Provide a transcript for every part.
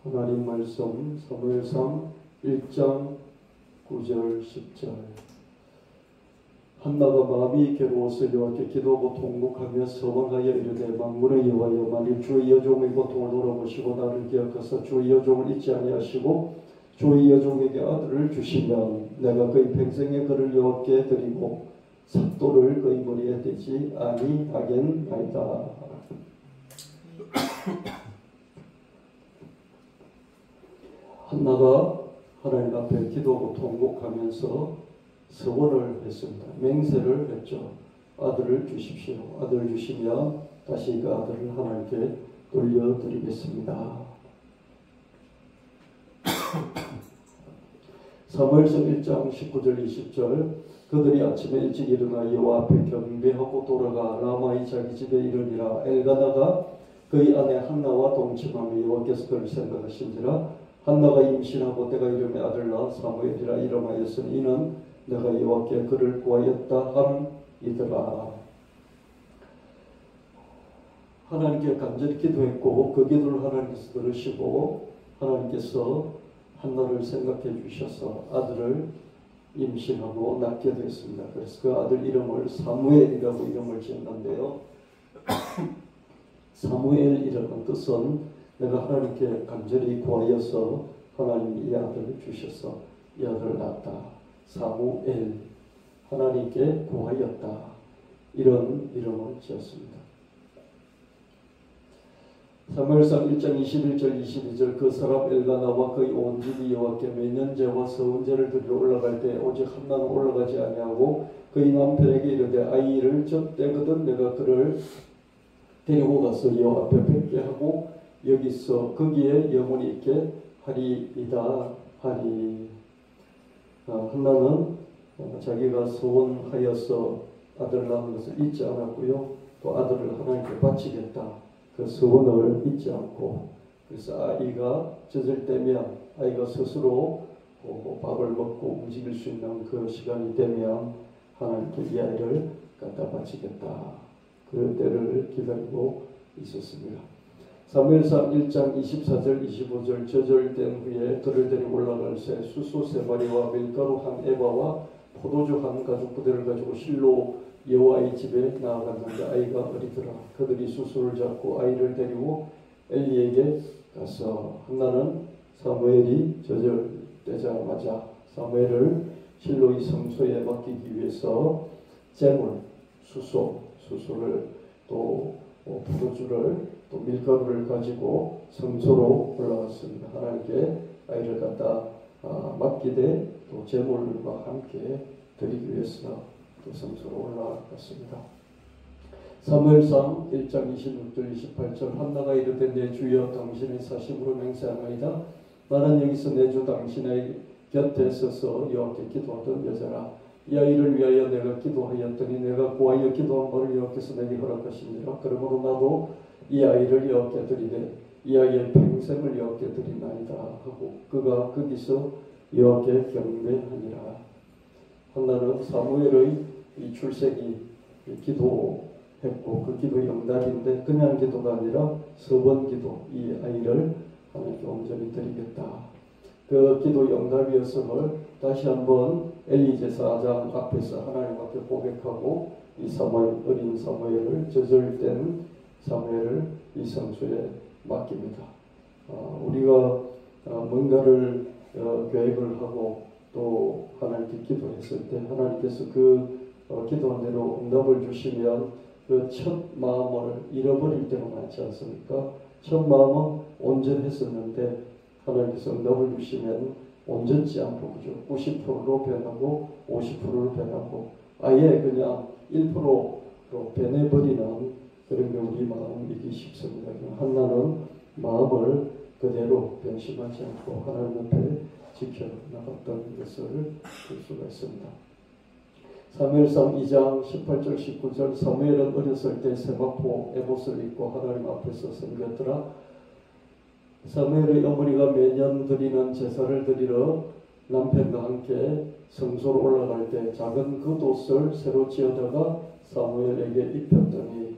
하나님 말씀 사무엘상 1장 9절 10절. 한나가 마음이 괴로워서 여호와께 기도하고 통곡하며 서원하여 이르되 만군의 여호와여, 만일 주의 여종의 고통을 돌아보시고 나를 기억하사 주의 여종을 잊지 아니하시고 주의 여종에게 아들을 주시면 내가 그의 평생에 그를 여호와께 드리고 삭도를 그의 머리에 떼지 아니하겠나이다. 한나가 하나님 앞에 기도하고 통곡하면서 서원을 했습니다. 맹세를 했죠. 아들을 주십시오. 아들을 주시면 다시 그 아들을 하나님께 돌려드리겠습니다. 사무엘상 1장 19절 20절. 그들이 아침에 일찍 일어나 여호와 앞에 경배하고 돌아가 라마의 자기 집에 이르니라. 엘가나가 그의 아내 한나와 동침하며 여호와께서 그를 생각하신지라. 한나가 임신하고 때가 이름에 아들 낳아 사무엘이라 이름하였으니 이는 내가 여호와께 그를 구하였다 함이더라. 하나님께 간절히 기도했고 그 기도를 하나님께서 들으시고 하나님께서 한나를 생각해 주셔서 아들을 임신하고 낳게 되었습니다. 그래서 그 아들 이름을 사무엘이라고 이름을 지었는데요. 사무엘이라는 뜻은 내가 하나님께 간절히 구하여서 하나님이 이 아들을 주셔서 이 아들을 낳았다. 사무엘, 하나님께 구하였다. 이런 이름을 지었습니다. 사무엘상 1장 21절 22절. 그 사람 엘가나와 그의 온 집이 여호와께 매년제와 서은제를 드리러 올라갈 때 오직 한나는 올라가지 아니하고 그의 남편에게 이르되 아이를 젖대거든 내가 그를 데리고 가서 여호와 앞에 뵙게 하고 여기서 거기에 영원히 있게 하리이다 하리. 한나는 자기가 소원하여서 아들을 낳는 것을 잊지 않았고요. 또 아들을 하나님께 바치겠다. 그 소원을 잊지 않고, 그래서 아이가 젖을 때면 아이가 스스로 밥을 먹고 움직일 수 있는 그 시간이 되면 하나님께 이 아이를 갖다 바치겠다. 그 때를 기다리고 있었습니다. 사무엘상 1장 24절 25절. 저절된 후에 그를 데리고 올라갈 새 수소 3마리와 밀가루 1에바와 포도주 1가죽 부대를 가지고 실로 여호와의 집에 나아갔는데 아이가 어리더라. 그들이 수소를 잡고 아이를 데리고 엘리에게 가서 한나는 사무엘이 저절되자마자 사무엘을 실로의 성소에 맡기기 위해서 재물, 수소를 또 포도주를 또 밀가루를 가지고 성소로 올라갔습니다. 하나님께 아이를 갖다 맡기되 또 제물과 함께 드리기 위해서 또 성소로 올라갔습니다. 사무엘상 1장 26절 28절. 한나가 이르되 내 주여 당신의 사심으로 맹세하나이다. 나는 여기서 내 주 당신의 곁에 서서 여호와께 기도하던 여자라. 이 아이를 위하여 내가 기도하였더니 내가 구하여 기도한 바를 여호와께서 내게 허락하시니라. 그러므로 나도 이 아이를 여호와께 드리되 이 아이의 평생을 여호와께 드리나이다 하고 그가 거기서 여호와께 경배하니라. 한나는 사무엘의 이 출생이 기도했고 그 기도의 응답인데 그냥 기도가 아니라 서번 기도, 이 아이를 하나님께 온전히 드리겠다. 그 기도의 응답이었음을 다시 한번 엘리 제사장 앞에서 하나님 앞에 고백하고 이 사무엘, 어린 사무엘을 저절된 사무엘을 이 성소에 맡깁니다. 우리가 뭔가를 계획을 하고 또 하나님께 기도했을 때 하나님께서 그 기도한 대로 응답을 주시면 그 첫 마음을 잃어버릴 때가 많지 않습니까? 첫 마음은 온전했었는데 하나님께서 응답을 주시면 온전치 않고 그죠? 90%로 변하고 50%로 변하고 아예 그냥 1%로 변해버리는 그런 게 우리 마음이기 쉽습니다. 한나는 마음을 그대로 변심하지 않고 하나님 앞에 지켜나갔던 것을 볼 수가 있습니다. 사무엘상 2장 18절 19절. 사무엘은 어렸을 때 세마포 에봇을 입고 하나님 앞에서 섬겼더라. 사무엘의 어머니가 매년 드리는 제사를 드리러 남편과 함께 성소로 올라갈 때 작은 겉옷을 새로 지어다가 사무엘에게 입혔더니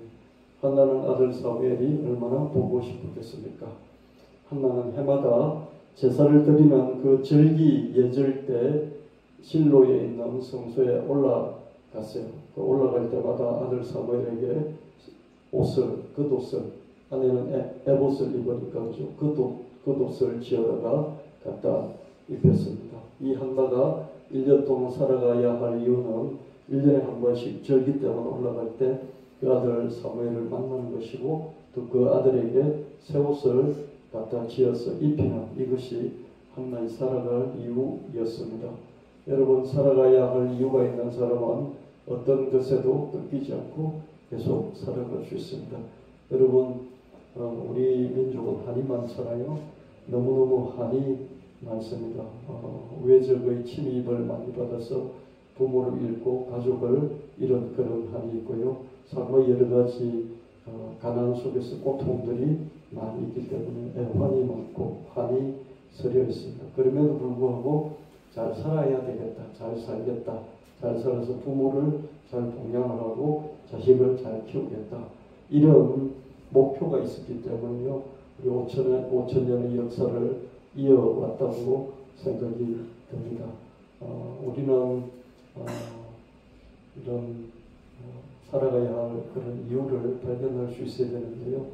한나는 아들 사무엘이 얼마나 보고 싶었겠습니까? 한나는 해마다 제사를 드리는 그 절기 예절 때 실로에 있는 성소에 올라갔어요. 그 올라갈 때마다 아들 사무엘에게 옷을, 겉옷을, 아내는 에봇을 입으니까 그죠? 겉옷을 지어다가 갖다 입혔습니다. 이 한나가 1년 동안 살아가야 할 이유는 1년에 한 번씩 절기 때만 올라갈 때 그 아들 사무엘을 만나는 것이고 또 그 아들에게 새 옷을 갖다 지어서 입히는 이것이 한나의 살아갈 이유였습니다. 여러분, 살아가야 할 이유가 있는 사람은 어떤 것에도 꺾이지 않고 계속 살아갈 수 있습니다. 여러분, 우리 민족은 한이 많잖아요. 너무너무 한이 많습니다. 외적의 침입을 많이 받아서 부모를 잃고 가족을 잃은 그런 한이 있고요. 삶의 여러 가지 가난 속에서 고통들이 많이 있기 때문에 애환이 많고 한이 서려 있습니다. 그럼에도 불구하고 잘 살아야 되겠다, 잘 살겠다, 잘 살아서 부모를 잘 동양을 하고 자식을 잘 키우겠다, 이런 목표가 있었기 때문에요. 우리 5천년의 역사를 이어왔다고 생각이 듭니다. 우리는 이런 살아가야 할 그런 이유를 발견할 수 있어야 되는데요.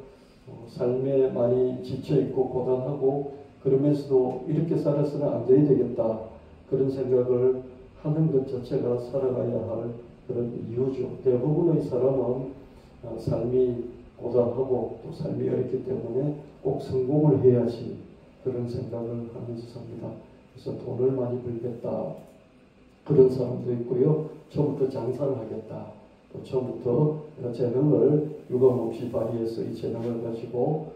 삶에 많이 지쳐있고 고단하고 그러면서도 이렇게 살아서는 안 돼야 되겠다, 그런 생각을 하는 것 자체가 살아가야 할 그런 이유죠. 대부분의 사람은 삶이 고단하고 또 삶이 어렵기 때문에 꼭 성공을 해야지 그런 생각을 하면서 삽니다. 그래서 돈을 많이 벌겠다, 그런 사람도 있고요. 처음부터 장사를 하겠다, 또 처음부터 재능을 유감없이 발휘해서 이 재능을 가지고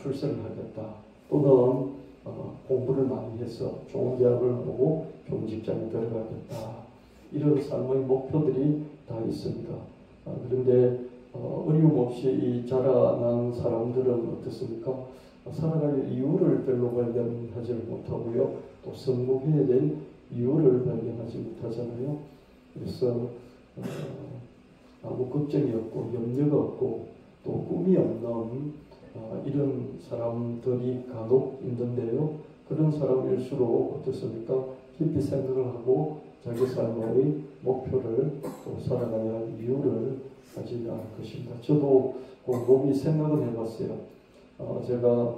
출세를 하겠다, 또는 공부를 많이 해서 좋은 대학을 나오고 좋은 직장에 들어가겠다, 이런 삶의 목표들이 다 있습니다. 그런데 어려움없이 이 자라난 사람들은 어떻습니까? 살아갈 이유를 별로 발견하지 못하고요. 또 성공해야 될 이유를 발견하지 못하잖아요. 그래서 아무 걱정이 없고 염려가 없고 또 꿈이 없는 이런 사람들이 간혹 있는데요. 그런 사람일수록 어떻습니까? 깊이 생각을 하고 자기 삶의 목표를 또 살아가야 할 이유를 가지지 않을 것입니다. 저도 곰곰이 생각을 해봤어요. 제가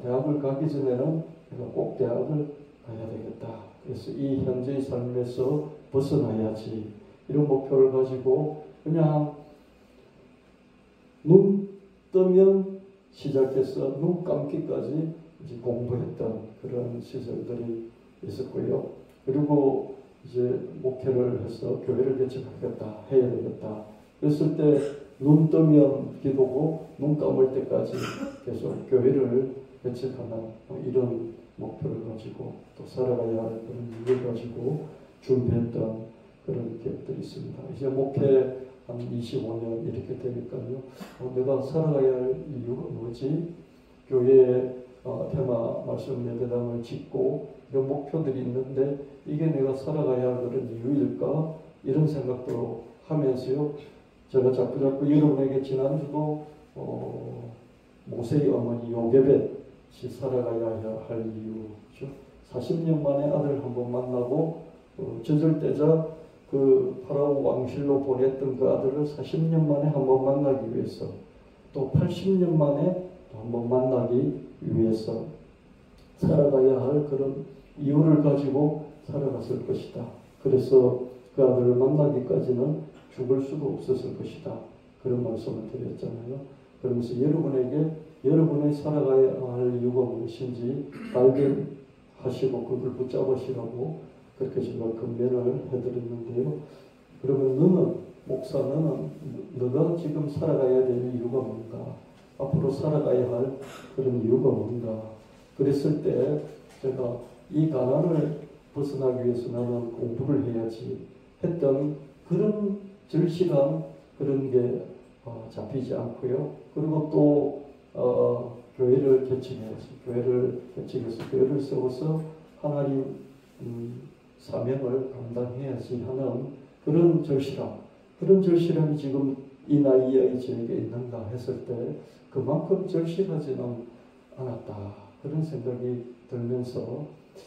대학을 가기 전에는 내가 꼭 대학을 가야 되겠다. 그래서 이 현재의 삶에서 벗어나야지, 이런 목표를 가지고 그냥 눈 뜨면 시작해서 눈 감기까지 이제 공부했던 그런 시절들이 있었고요. 그리고 이제 목회를 해서 교회를 개척하겠다, 해야 되겠다. 그랬을 때 눈 뜨면 기도고 눈 감을 때까지 계속 교회를 개척하는 이런 목표를 가지고 또 살아가야 할 그런 이유를 가지고 준비했던 그런 기억들이 있습니다. 이제 목회 한 25년 이렇게 되니까요. 내가 살아가야 할 이유가 뭐지? 교회에 테마 말씀 예배당을 짓고 이런 목표들이 있는데 이게 내가 살아가야 할 그런 이유일까? 이런 생각도 하면서요. 제가 자꾸 여러분에게 지난주도 모세의 어머니 요게벳이 살아가야 할 이유죠. 40년 만에 아들 한 번 만나고 저절대자 그 파라오 왕실로 보냈던 그 아들을 40년 만에 한 번 만나기 위해서, 또 80년 만에 또 한 번 만나기 위해서 살아가야 할 그런 이유를 가지고 살아갔을 것이다. 그래서 그 아들을 만나기까지는 죽을 수도 없었을 것이다. 그런 말씀을 드렸잖아요. 그러면서 여러분에게 여러분의 살아가야 할 이유가 무엇인지 발견하시고 그걸 붙잡으시라고 그렇게 제가 권면을 해드렸는데요. 그러면 너는, 목사, 너는 너가 지금 살아가야 될 이유가 뭔가? 앞으로 살아가야 할 그런 이유가 뭔가? 그랬을 때 제가 이 가난을 벗어나기 위해서 나는 공부를 해야지 했던 그런 절실한 그런 게 잡히지 않고요. 그리고 또 교회를 개척해야지, 교회를 개척해서 교회를 세워서 하나님 사명을 감당해야지 하는 그런 절실함이 지금 이 나이에 저에게 있는가 했을 때 그만큼 절실하지는 않았다. 그런 생각이 들면서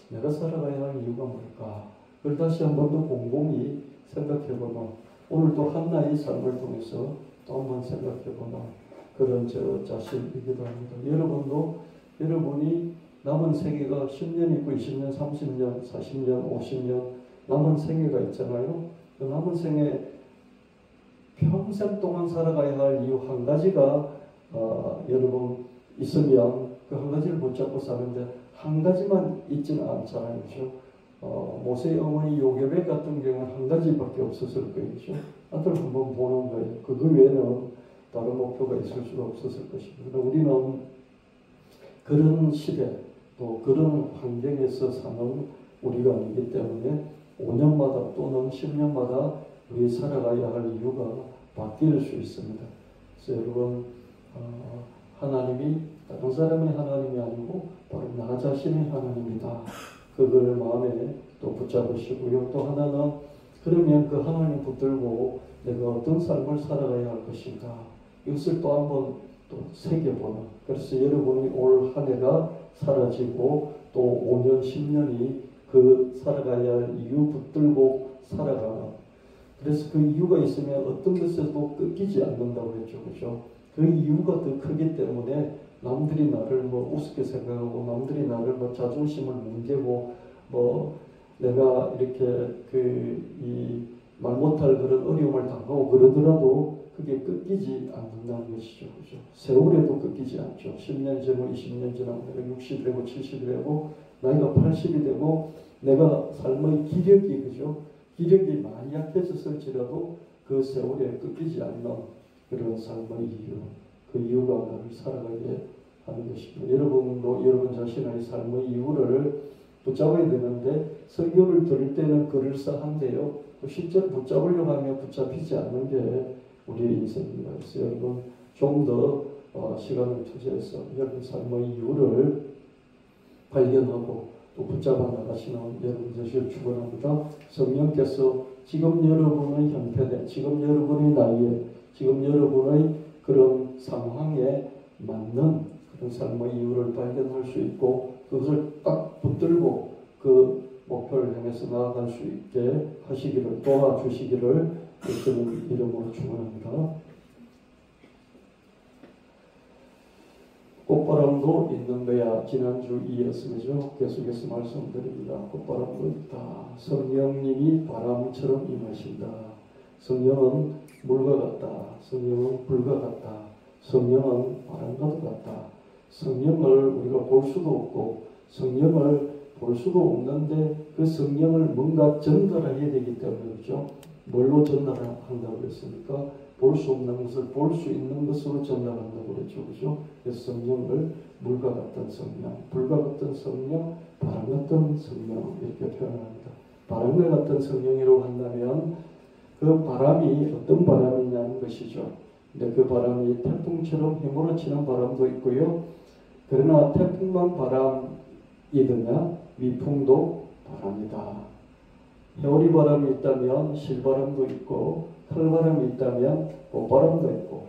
내가 살아가야 할 이유가 뭘까? 그걸 다시 한 번 더 곰곰이 생각해보면 오늘도 한나의 삶을 통해서 또 한 번 생각해보면 그런 저 자신이기도 합니다. 여러분도 여러분이 남은 생애가 10년 있고 20년, 30년, 40년, 50년 남은 생애가 있잖아요. 그 남은 생애 평생 동안 살아가야 할 이유 한 가지가 여러분 있으면 그 한 가지를 붙잡고 사는데 한 가지만 있지는 않잖아요. 그렇죠? 모세의 어머니 요게벳 같은 경우는 한 가지밖에 없었을 거예요. 그렇죠? 아들 한번 보는 거예요. 그거 외에는 다른 목표가 있을 수가 없었을 것입니다. 우리는 그런 시대 또 그런 환경에서 사는 우리가 아니기 때문에 5년마다 또는 10년마다 우리 살아가야 할 이유가 바뀔 수 있습니다. 그래서 여러분 하나님이 다른 사람의 하나님이 아니고 바로 나 자신의 하나님이다. 그걸 마음에 또 붙잡으시고요. 또 하나는 그러면 그 하나님 붙들고 내가 어떤 삶을 살아가야 할 것인가. 이것을 또 한번 또 새겨보는. 그래서 여러분이 올 한 해가 사라지고 또 5년, 10년이 그 살아가야 할 이유 붙들고 살아가는. 그래서 그 이유가 있으면 어떤 것에도 끊기지 않는다고 했죠. 그죠? 그 이유가 더 크기 때문에 남들이 나를 뭐 우습게 생각하고 남들이 나를 뭐 자존심을 뭉개고 뭐 내가 이렇게 말 못할 그런 어려움을 당하고 그러더라도 그게 끊기지 않는다는 것이죠. 그죠? 세월에도 끊기지 않죠. 10년 지나고 20년 지나고 내가 60이 되고 70이 되고 나이가 80이 되고 내가 삶의 기력이 그죠? 기력이 많이 약해졌을지라도 그 세월에 끊기지 않는 그런 삶의 이유. 그 이유가 나를 살아가게 하는 것입니다. 여러분도 여러분 자신의 삶의 이유를 붙잡아야 되는데 설교를 들을 때는 그럴싸한데요. 실제로 붙잡으려고 하면 붙잡히지 않는 게 우리의 인생입니다. 그래서 여러분 좀 더 시간을 투자해서 여러분 삶의 이유를 발견하고 또 붙잡아 나가시는 여러분 되시길 축원합니다. 성령께서 지금 여러분의 형편에, 지금 여러분의 나이에, 지금 여러분의 그런 상황에 맞는 그런 삶의 이유를 발견할 수 있고 그것을 딱 붙들고 그 목표를 향해서 나아갈 수 있게 하시기를 도와주시기를 예수님 이름으로 축원합니다. 꽃바람도 있는 거야. 지난주 이어서죠. 계속해서 말씀드립니다. 꽃바람도 있다. 성령님이 바람처럼 임하신다. 성령은 물과 같다. 성령은 불과 같다. 성령은 바람과도 같다. 성령을 우리가 볼 수도 없고 성령을 볼 수도 없는데 그 성령을 뭔가 전달해야 되기 때문에 그렇죠. 뭘로 전달한다고 했습니까? 볼 수 없는 것을 볼 수 있는 것으로 전달한다고 그랬죠. 그렇죠? 그래서 성령을 물과 같은 성령, 불과 같은 성령, 바람 같은 성령 이렇게 표현합니다. 바람과 같은 성령이라고 한다면 그 바람이 어떤 바람이냐는 것이죠. 근데 그 바람이 태풍처럼 휘몰아치는 바람도 있고요. 그러나 태풍만 바람이더냐 미풍도 바람이다. 해오리 바람이 있다면 실바람도 있고 칼바람이 있다면 꽃바람도 있고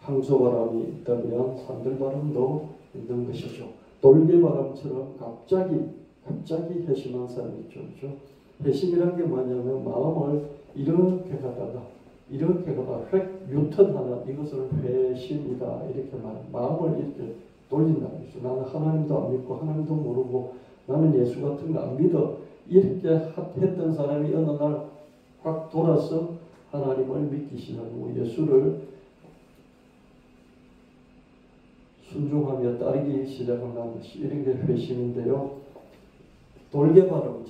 항소바람이 있다면 산들바람도 있는 것이죠. 돌개바람처럼 갑자기 회심한 사람이 있죠. 그렇죠? 회심이란 게 뭐냐면 마음을 이렇게 가다가 획 유턴하는 이것을 회심이다 이렇게 마음을 이렇게 돌린다는 거죠. 나는 하나님도 안 믿고 하나님도 모르고 나는 예수 같은 거 안 믿어 이렇게 했던 사람이 어느 날 확 돌아서 하나님을 믿기 시작하고 예수를 순종하며 따르기 시작한다는 것이 이런 게 회심인데요. 돌개바람처럼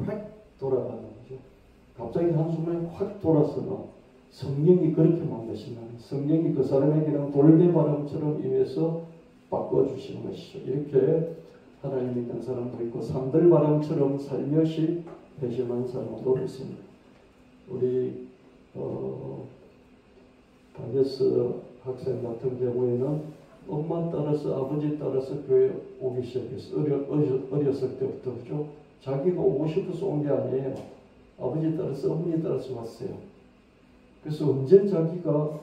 확 돌아가는 거죠. 갑자기 한순간에 확 돌아서는 성령이 그렇게 만드신다는 성령이 그 사람에게는 돌개바람처럼 임해서 바꿔주시는 것이죠. 이렇게 하나님 믿는 사람도 있고 산들바람처럼 살며시 회심한 사람도 있습니다. 우리 바게스 학생 같은 경우에는 엄마 따라서 아버지 따라서 교회 오기 시작했어요. 어렸을 때부터 그죠? 자기가 오고 싶어서 온 게 아니에요. 아버지 따라서 어머니 따라서 왔어요. 그래서 언제 자기가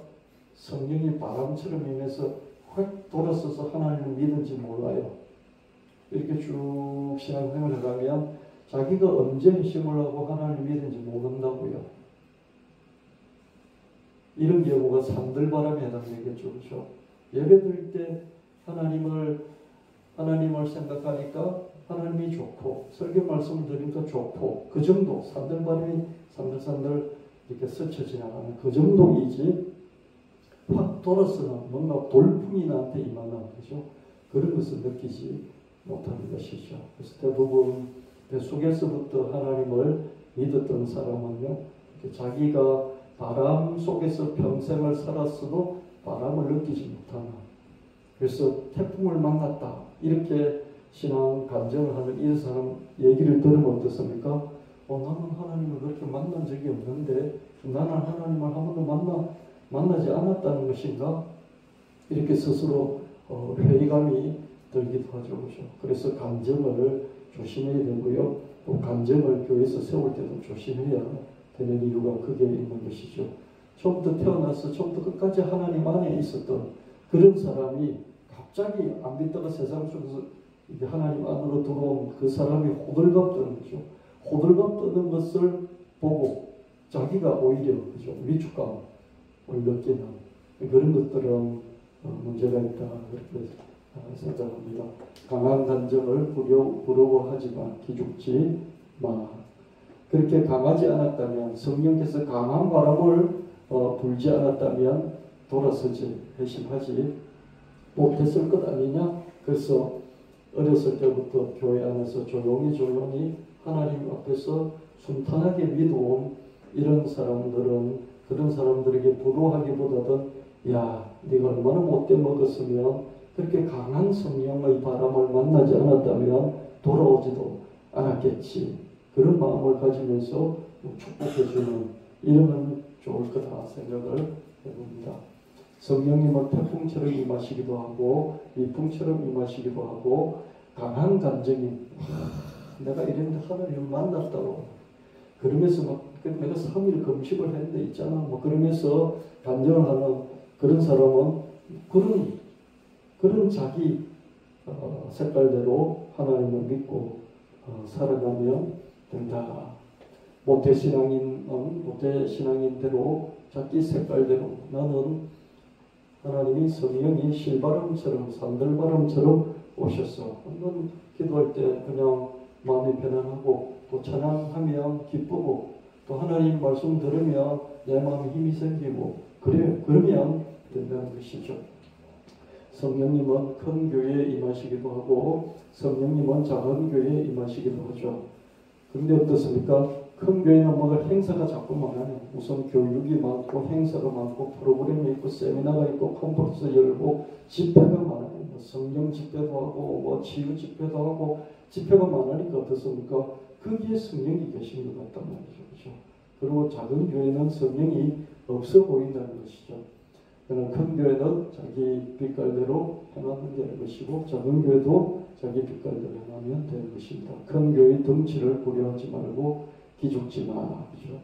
성령이 바람처럼 임해서 확 돌아서서 하나님을 믿은지 몰라요. 이렇게 쭉 신앙생활을 해가면 자기가 언제 힘을 하고 하나님을 믿은지 모른다고요. 이런 경우가 산들바람에 해당되겠죠. 그렇죠? 예배드릴 때 하나님을 생각하니까 하나님이 좋고 설교 말씀을 드리니까 좋고 그 정도 산들바람이 산들산들 이렇게 스쳐 지나가는 그 정도이지 확 돌아서는 뭔가 돌풍이 나한테 임하는 거죠. 그런 것을 느끼지 못하는 것이죠. 그래서 대부분 뱃속에서부터 하나님을 믿었던 사람은요, 자기가 바람 속에서 평생을 살았어도 바람을 느끼지 못하는, 그래서 태풍을 만났다 이렇게 신앙 간증을 하는 이 사람 얘기를 들으면 어떻습니까? 나는 하나님을 그렇게 만난 적이 없는데 나는 하나님을 한 번도 만나지 않았다는 것인가? 이렇게 스스로 회의감이 들기도 하죠. 그렇죠? 그래서 간증을 조심해야 되고요. 또 간증을 교회에서 세울 때도 조심해야 되는 이유가 그게 있는 것이죠. 처음부터 태어나서 처음부터 끝까지 하나님 안에 있었던 그런 사람이 갑자기 안 믿다가 세상 속에서 이게 하나님 안으로 들어온 그 사람이 호들갑 떠는 거죠. 호들갑 떠는 것을 보고 자기가 오히려 그죠? 위축감을 느끼는 그런 것들은 문제가 있다 그렇게 생각합니다. 강한 감정을 부러워하지만 기죽지 마. 그렇게 강하지 않았다면 성령께서 강한 바람을 불지 않았다면 돌아서지 회심하지 못했을 것 아니냐. 그래서 어렸을 때부터 교회 안에서 조용히 하나님 앞에서 순탄하게 믿어온 이런 사람들은 그런 사람들에게 부러워하기보다는 야 네가 얼마나 못돼 먹었으면 그렇게 강한 성령의 바람을 만나지 않았다면 돌아오지도 않았겠지. 그런 마음을 가지면서 축복해주는 이러면 좋을 거다 생각을 해봅니다. 성령님은 태풍처럼 임하시기도 하고 미풍처럼 임하시기도 하고 강한 감정이 내가 이랬는데 하나님을 만났다고 그러면서 막 내가 3일 금식을 했는데 있잖아 뭐 그러면서 간증을 하는 그런 사람은 그런 자기 색깔대로 하나님을 믿고 살아가면 된다. 모태신앙인대로 자기 색깔대로 나는 하나님이 성령이 실바람처럼 산들바람처럼 오셔서 한번 기도할 때 그냥 마음이 편안하고 또 찬양하면 기쁘고 또 하나님 말씀 들으면 내 마음에 힘이 생기고 그러면 된다는 것이죠. 성령님은 큰 교회에 임하시기도 하고 성령님은 작은 교회에 임하시기도 하죠. 그런데 어떻습니까? 큰 교회는 뭔가 행사가 자꾸 많아요. 우선 교육이 많고 행사가 많고 프로그램이 있고 세미나가 있고 컨퍼런스 열고 집회가 많아요. 뭐 성령 집회도 하고 뭐 치유 집회도 하고 집회가 많으니까 어떻습니까? 거기에 성령이 계신 것 같단 말이죠. 그렇죠? 그리고 작은 교회는 성령이 없어 보인다는 것이죠. 그러나 큰 교회는 자기 빛깔대로 행하면 되는 것이고 작은 교회도 자기 빛깔대로 행하면 되는 것입니다. 큰 교회의 덩치를 고려하지 말고 기죽지 마. 그렇죠?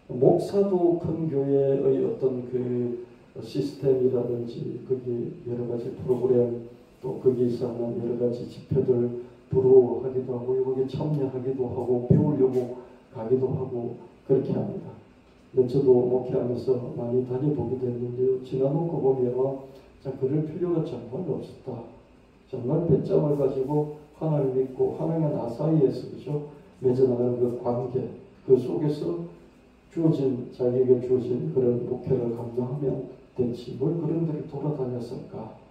목사도 큰 교회의 어떤 그 시스템이라든지 거기 여러 가지 프로그램 또 거기서 하는 여러 가지 집회들 부러워하기도 하고 거기에 참여하기도 하고 배우려고 가기도 하고 그렇게 합니다. 근데 저도 목회하면서 많이 다녀보기도 했는데요. 지나놓고 보면 그럴 필요가 정말 없었다. 정말 배짱을 가지고 하나님 믿고 하나님과 나 사이에서 그죠? 맺어나가는 그 관계 그 속에서 자기에게 주어진 그런 목회를 감당하면 됐지. 뭘 그런 데를 돌아다녔을까.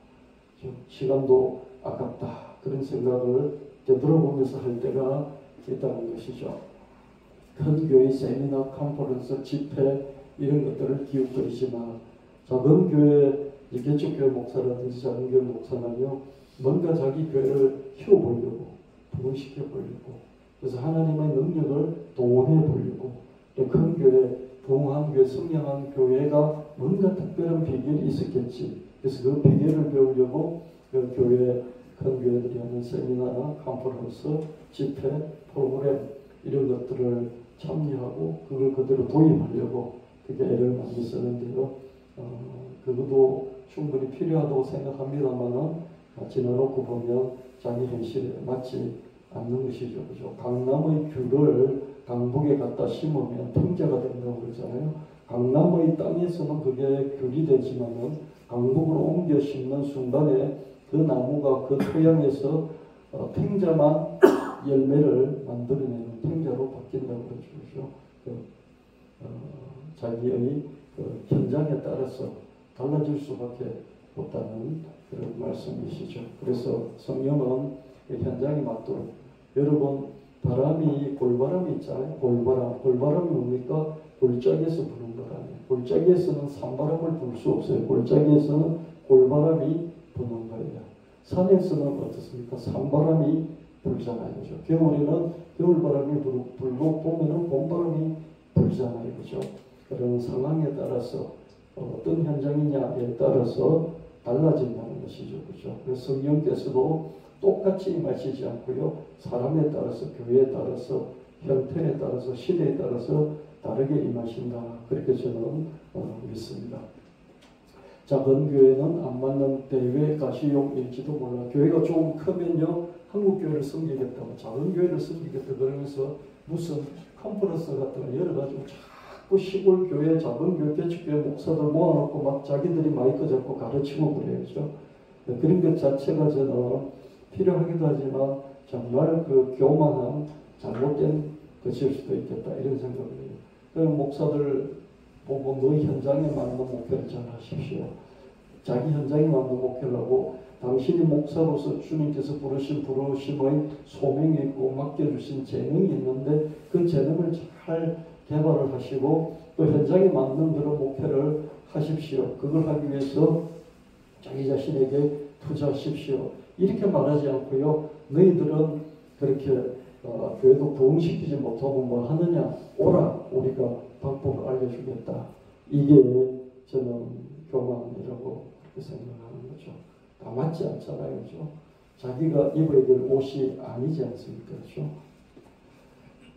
시간도 아깝다. 그런 생각을 되돌아보면서 할 때가 있다는 것이죠. 큰 교회 세미나, 컨퍼런스, 집회 이런 것들을 기웃거리지만 작은 교회, 개척교회 목사라든지 작은 교회 목사는요. 뭔가 자기 교회를 키워보려고 부흥시켜보려고 그래서 하나님의 능력을 동원해보려고 큰 교회, 부흥한 교회, 성령한 교회가 뭔가 특별한 비결이 있었겠지. 그래서 그 비결을 배우려고 그 교회, 큰 교회들이 하는 세미나나 컨퍼런스, 집회, 프로그램 이런 것들을 참여하고 그걸 그대로 도입하려고 그게 애를 많이 쓰는데요. 그것도 충분히 필요하다고 생각합니다만은 지나놓고 보면 자기 현실에 맞지 않는 것이죠. 그죠? 강남의 귤을 강북에 갖다 심으면 팽자가 된다고 그러잖아요. 강남의 땅에서는 그게 귤이 되지만은 강북으로 옮겨 심는 순간에 그 나무가 그 토양에서 팽자만 열매를 만들어내는 팽자로 바뀐다고 그러죠. 자기의 그 현장에 따라서 달라질 수밖에 없다는 그런 말씀이시죠. 그래서 성령은 그 현장에 맞도록 여러분 바람이 골바람이 있잖아요. 골바람이 뭡니까? 골짜기에서 부는 바람이에요. 골짜기에서는 산바람을 불 수 없어요. 골짜기에서는 골바람이 부는 거예요. 산에서는 어떻습니까? 산바람이 불잖아요. 그죠? 겨울에는 겨울바람이 불고 봄에는 봄바람이 불잖아요. 그죠? 그런 상황에 따라서 어떤 현장이냐에 따라서 달라진다는 것이죠. 그죠? 그래서 성령께서도 똑같이 임하시지 않고요. 사람에 따라서, 교회에 따라서, 형태에 따라서, 시대에 따라서 다르게 임하신다. 그렇게 저는 믿습니다. 작은 교회는 안 맞는 대외 가시용일지도 몰라. 교회가 조금 크면요, 한국 교회를 섬기겠다고, 작은 교회를 섬기겠다 그러면서 무슨 컨퍼런스 같은 거 여러 가지 자꾸 시골 교회, 작은 교회, 개척교회 목사들 모아놓고 막 자기들이 마이크 잡고 가르치고 그래야죠. 그런 것 자체가 저는 필요하기도 하지만 정말 그 교만한 잘못된 것일 수도 있겠다 이런 생각을 해요. 그 목사들 보고 너희 현장에 맞는 목표를 잘 하십시오. 자기 현장에 맞는 목표를 하고 당신이 목사로서 주님께서 부르심의 소명이 있고 맡겨주신 재능이 있는데 그 재능을 잘 개발을 하시고 또 현장에 맞는 그런 목표를 하십시오. 그걸 하기 위해서 자기 자신에게 투자하십시오. 이렇게 말하지 않고요. 너희들은 그렇게 교회도 부흥시키지 못하고 뭘 하느냐? 오라, 우리가 방법을 알려주겠다. 이게 저는 교만이라고 생각하는 거죠. 다 맞지 않잖아요. 그죠? 자기가 입어야 될 옷이 아니지 않습니까? 그죠?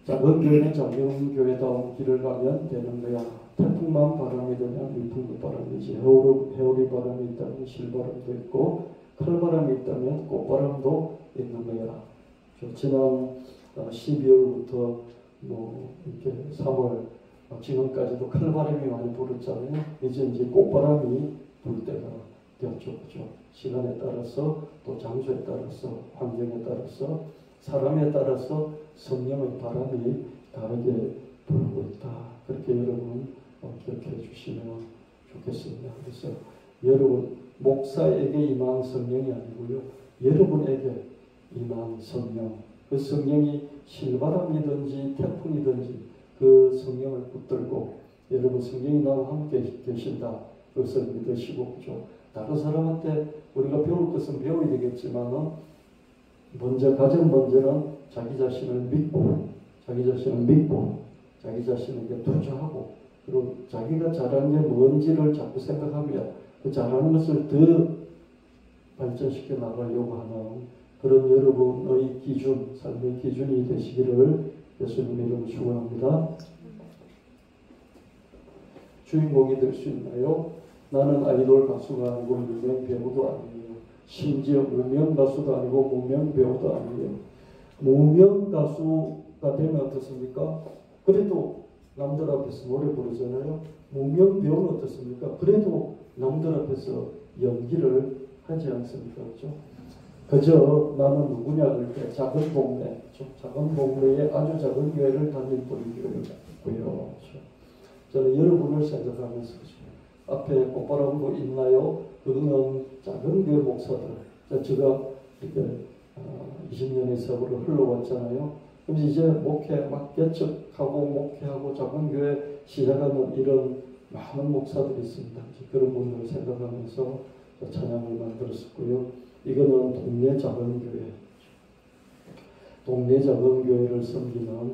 작은 교회는 작은 교회다운 길을 가면 되는 거야. 태풍만 바람이 되면 일풍도 바람이지. 해오리 바람이 있다면 실바람도 있고 칼바람이 있다면 꽃바람도 있는 거야. 지난 12월부터 이렇게 3월 지금까지도 칼바람이 많이 불었잖아요. 이제 꽃바람이 불 때가 되었죠. 그죠? 시간에 따라서 또 장소에 따라서 환경에 따라서 사람에 따라서 성령의 바람이 다르게 불고 있다. 그렇게 여러분 기억해 주시면 좋겠습니다. 그래서 여러분 목사에게 임한 성령이 아니고요. 여러분에게 임한 성령. 그 성령이 실바람이든지 태풍이든지 그 성령을 붙들고 여러분 성령이 나와 함께 계신다. 그것을 믿으시고 그죠. 다른 사람한테 우리가 배울 것은 배워야 되겠지만은 가장 먼저는 자기 자신을 믿고 자기 자신에게 투자하고 그리고 자기가 잘하는 게 뭔지를 자꾸 생각하며 그 잘하는 것을 더 발전시켜 나가려고 하는 그런 여러분의 기준, 삶의 기준이 되시기를 예수님의 이름으로 축원합니다. 주인공이 될 수 있나요? 나는 아이돌 가수가 아니고 유명 배우도 아니에요. 심지어 무명 가수도 아니고 무명 배우도 아니에요. 무명 가수가 되면 어떻습니까? 그래도 남들 앞에서 노래 부르잖아요. 무명 배우는 어떻습니까? 그래도 남들 앞에서 연기를 하지 않습니까? 그렇죠? 그저 나는 누구냐 그럴 때 작은 동네에 아주 작은 교회를 다닐 뿐이고요. 그렇죠? 저는 여러분을 생각하면서 그렇죠? 앞에 꽃바람도 있나요? 그거는 작은 교회 목사들. 제가 이렇게 20년의 세월을 흘러왔잖아요. 그럼 이제 목회 막 개척하고 목회하고 작은 교회 시작하는 이런 많은 목사들이 있습니다. 그런 분들을 생각하면서 찬양을 만들었었고요. 이거는 동네 작은 교회. 동네 작은 교회를 섬기는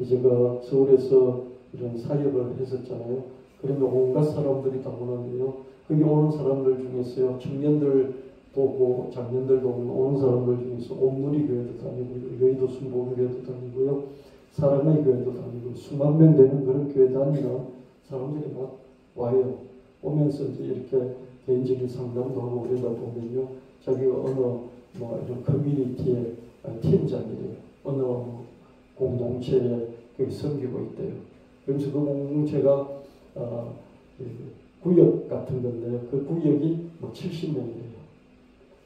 제가 서울에서 이런 사역을 했었잖아요. 그러면 온갖 사람들이 다 오는데요. 거기 오는 사람들 중에서요. 청년들도 오고 장년들도 오는 사람들 중에서 온누리 교회도 다니고 여의도 순복음 교회도 다니고요. 사랑의 교회도 다니고 수만 명 되는 그런 교회 다니는 사람들이 막 와요. 오면서 이제 이렇게 개인적인 상담도 하고 그러다 보면요, 자기가 어느 뭐 이런 커뮤니티의 팀장이래요. 어느 공동체에 섬기고 있대요. 그래서 그 공동체가 구역 같은 건데요. 그 구역이 뭐 70명이래요.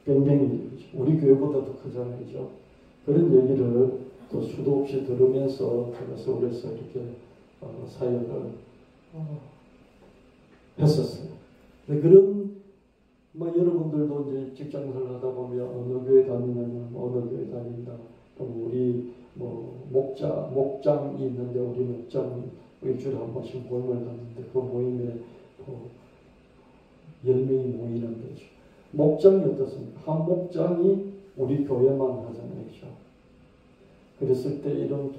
굉장히 우리 교회보다도 크잖아요. 그런 얘기를 또 수도 없이 들으면서 제가 서울에서 이렇게 사역을 했었어요. 근데 그런 여러분들도 이제 직장생활 하다 보면 어느 교회 다니면 어느 교회 다닌다. 그럼 우리 목장이 있는데 우리 목장 일주일에 한 번씩 모임을 갔는데 그 모임에 10명이 모이는 거죠. 목장이 어떻습니까? 한 목장이 우리 교회만 하잖아요. 그랬을 때 이런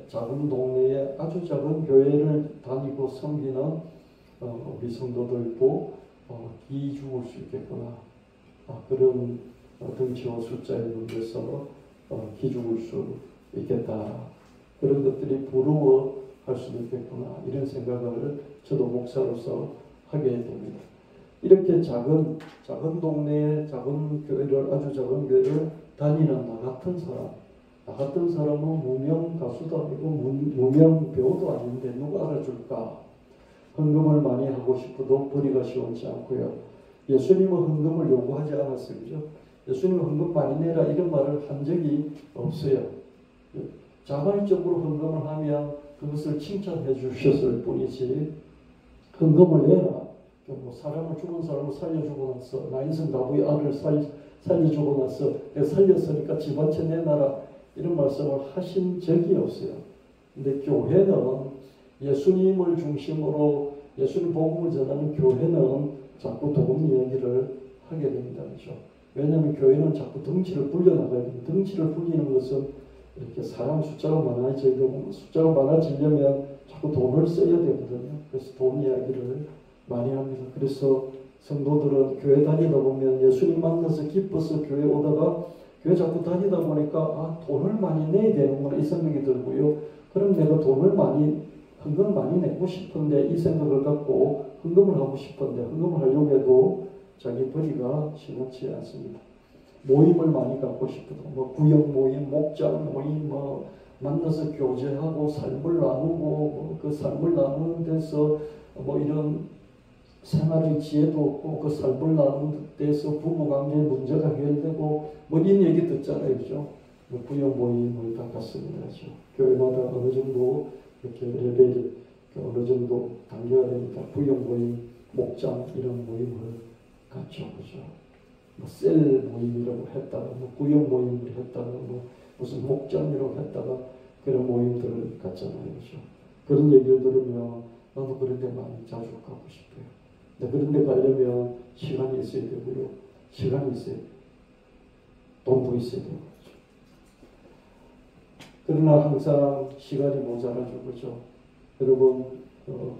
작은 동네에 아주 작은 교회를 다니고 섬기는 우리 성도들도 기죽을 수 있겠구나. 그런 덩치와 숫자에 눌려서 기죽을 수 있겠다. 그런 것들이 부러워할 수도 있겠구나. 이런 생각을 저도 목사로서 하게 됩니다. 이렇게 작은 동네에 작은 교회를, 아주 작은 교회를 다니는 나 같은 사람은 무명 가수도 아니고 무명 배우도 아닌데 누가 알아줄까? 헌금을 많이 하고 싶어도 벌이가 시원치 않고요. 예수님은 헌금을 요구하지 않았어요. 그죠? 예수님은 헌금 많이 내라 이런 말을 한 적이 없어요. 자발적으로 헌금을 하면 그것을 칭찬해 주셨을 뿐이지 헌금을 내라. 죽은 사람을 살려주고 나서 나 인생 나부의 아들 살려주고 나서 내가 살렸으니까 집 한 채 내놔라 이런 말씀을 하신 적이 없어요. 근데 교회는 예수님을 중심으로 예수님 복음을 전하는 교회는 자꾸 돈 이야기를 하게 됩니다. 그렇죠? 왜냐하면 교회는 자꾸 덩치를 불려나가야 됩니다. 덩치를 불리는 것은 이렇게 사람 숫자가 많아지려면 자꾸 돈을 써야 되거든요. 그래서 돈 이야기를 많이 합니다. 그래서 성도들은 교회 다니다 보면 예수님 만나서 기뻐서 교회 오다가 교회 자꾸 다니다 보니까 돈을 많이 내야 되는구나 이 생각이 들고요. 그럼 내가 헌금을 많이 내고 싶은데 이 생각을 갖고 헌금을 하고 싶은데 헌금을 하려고 해도 자기 벌이가 심하지 않습니다. 모임을 많이 갖고 싶어도 구역 모임, 목장 모임, 만나서 교제하고 삶을 나누고 그 삶을 나누는 데서 이런 생활의 지혜도 없고 그 삶을 나누는 데서 부부관계의 문제가 해결되고 이런 얘기 듣잖아요. 그죠? 구역 모임을 다 갔습니다. 그죠? 교회마다 어느 정도 이렇게 레벨이 어느 정도 단계가 되니까 구역 모임, 목장 이런 모임을 갔죠. 그죠? 셀 모임이라고 했다가 구역 모임을 했다가 무슨 목장이라고 했다가 그런 모임들을 갔잖아요. 그죠? 그런 얘기를 들으면 나도 그런 데 많이 자주 가고 싶어요. 그런 데 가려면 시간이 있어야 되고요. 시간이 있어야 돼요. 돈도 있어야 되고. 그러나 항상 시간이 모자라죠. 그죠? 여러분,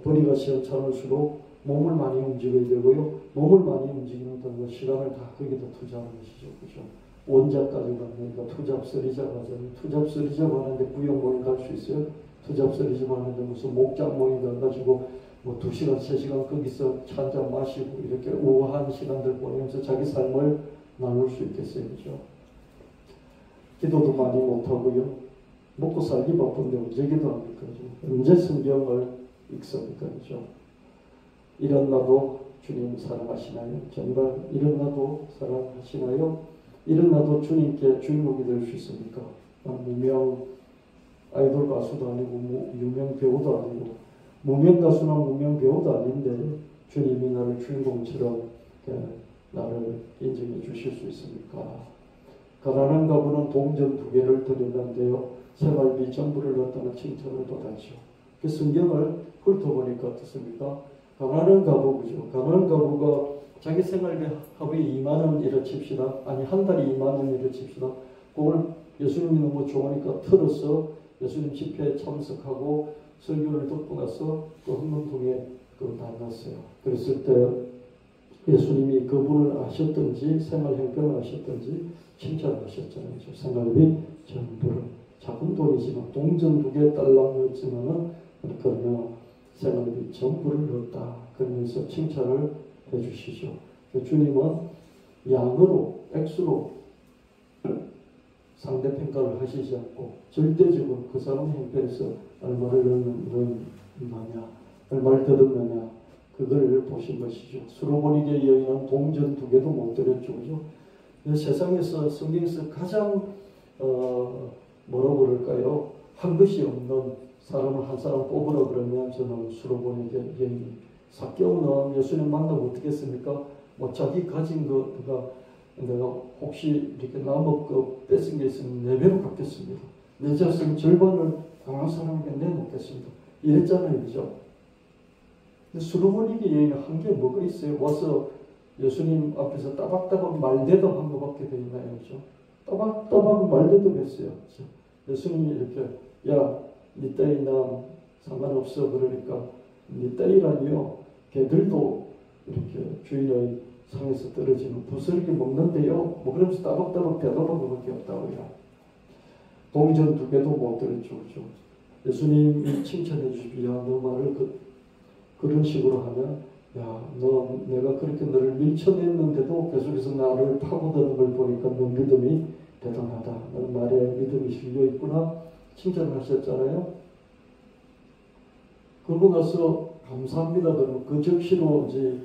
벌이가 시원찮을수록 몸을 많이 움직여야 되고요. 몸을 많이 움직이는 동안 시간을 다 거기다 투자하는 것이죠. 그죠? 원자까지 갔으니까 투잡서리잡 하잖아요. 투잡서리잡 하는데 구역 모임 갈 수 있어요? 투잡서리잡 하는데 무슨 목장 모임 가가지고 2시간, 3시간 거기서 차 한잔 마시고 이렇게 우아한 시간들 보내면서 자기 삶을 나눌 수 있겠어요. 그죠? 기도도 많이 못하고요. 먹고 살기 바쁜데 언제 기도합니까? 언제 성경을 읽습니까? 그죠? 일어나도 주님 사랑하시나요? 정말 일어나도 사랑하시나요? 일어나도 주님께 주인공이 될 수 있습니까? 무명 아이돌 가수도 아니고 유명 배우도 아니고 무명 가수나 무명 배우도 아닌데 주님이 나를 주인공처럼 나를 인정해 주실 수 있습니까? 가난한 가부는 동전 2개를 드렸는데요. 생활비 전부를 넣었다는 칭찬을 받았죠. 그 성경을 훑어보니까 어떻습니까? 가난한 가부, 그죠? 가난한 가부가 자기 생활비 하루에 2만 원 이래 칩시다. 아니 한 달에 2만 원 이래 칩시다. 그걸 예수님이 너무 좋으니까 틀어서 예수님 집회에 참석하고 설교를 듣고 나서 그 헌금통에 그걸 다 넣었어요. 그랬을 때 예수님이 그분을 아셨든지 생활 형편을 아셨든지 칭찬을 하셨잖아요. 생활비 전부를 작은 돈이지만 동전 2개 달랑이었지만은 그러면 생활비 전부를 넣었다. 그러면서 칭찬을 해주시죠. 주님은 양으로, 액수로 상대평가를 하시지 않고 절대적으로 그 사람 형편에서 얼마를 넣느냐, 얼마를 들었느냐, 그걸 보신 것이죠. 수로보니게 여인은 동전 2개도 못 드렸죠. 그죠? 세상에서 성경에서 가장 뭐라고 그럴까요? 한 것이 없는 사람을 한 사람 뽑으라 그러면 저는 수로보니게 여인, 삭개오는 예수님 만나고 어떻게 했습니까? 뭐 자기 가진 거가 내가 혹시 이렇게 남의 거 뺏은 게 있으면 4배로 갚겠습니다. 내 자식 절반을 강한 사람에게 내놓겠습니다. 이랬잖아요. 그죠? 수로보니게 여인은 한 게 뭐가 있어요? 와서 예수님 앞에서 따박따박 말대답한 것밖에 돼 있나요? 그죠? 따박따박 말대답했어요. 그죠? 예수님이 이렇게 야, 네 딸이나 상관없어. 그러니까 네 딸이라니요. 개들도 이렇게 주인의 상에서 떨어지는 부스러기 먹는데요. 뭐 그러면서 따박따박 대답한 것밖에 없다고요. 동전 2개도 못 들었죠. 그죠? 예수님이 칭찬해 주시고 야, 너 말을 그런 식으로 하면 야, 내가 그렇게 너를 밀쳐냈는데도 계속해서 나를 파고드는 걸 보니까 너 믿음이 대단하다. 너 말에 믿음이 실려 있구나. 칭찬을 하셨잖아요. 그러고 나서 감사합니다. 그러면 그 즉시로 이제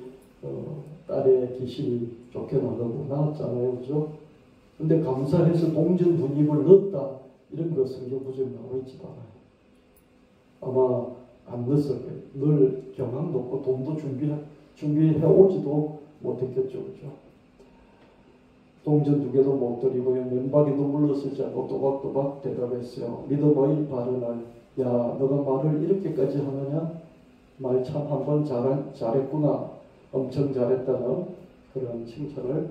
딸의 귀신이 쫓겨나가고 나왔잖아요. 그죠? 근데 감사해서 동전 2입을 넣었다. 이런 거 성경 구절에 나와 있지도 않아요. 아마 안 넣었을 거예요. 늘 경황 놓고 돈도 준비해 오지도 못했겠죠. 그죠? 동전 2개도 못 드리고요. 면박이 눈물 흘렸지 않고 또박또박 대답했어요. 믿음의 바른을 야, 너가 말을 이렇게까지 하느냐? 말 참 한번 잘했구나. 엄청 잘했다는 그런 칭찬을